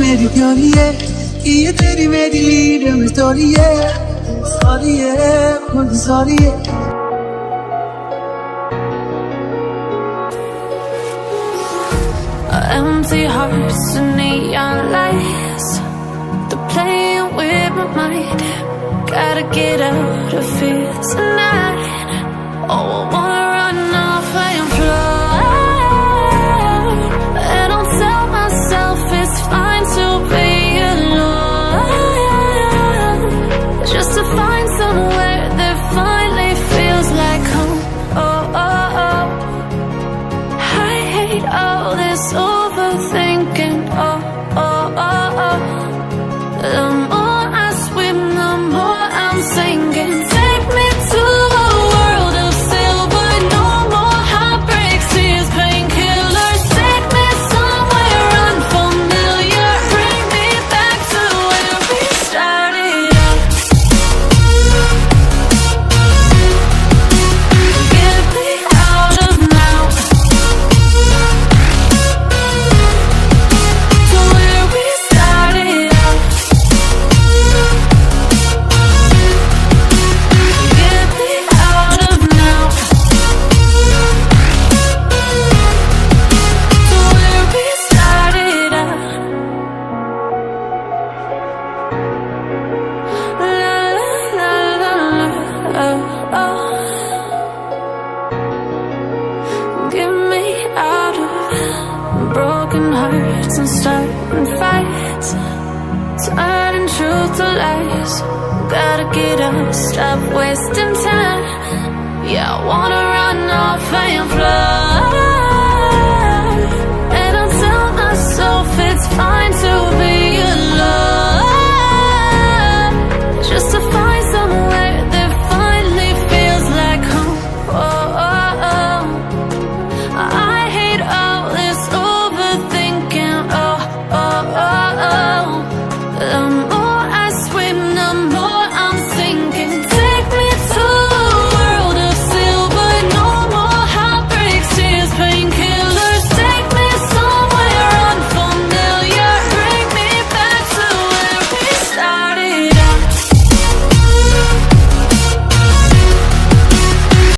मेरी थ्योरी है कि ये तेरी मेरी लीड में स्टोरी है खुद सॉरी है Empty hearts and neon lights, they're playing with my mind. Gotta get out of here tonight. Oh, I wanna run off and fly. And I'll tell myself it's fine to be alone, just to find somewhere that finally feels like home. Oh, oh, oh. I hate all this overthinking. Oh, oh, oh, oh. The more I swim, the more I'm sinking. Take me to a world of silver. No more heartbreaks, tears, painkillers. Take me somewhere unfamiliar. Bring me back to where we started out. Get me out of now. To where we started out. Get me out of now. To where we started out. La la la la la. Oh, oh. Get me out of broken hearts and starting fights, turning truth to lies. Gotta get up, stop wasting time. Yeah, I wanna run off and fly.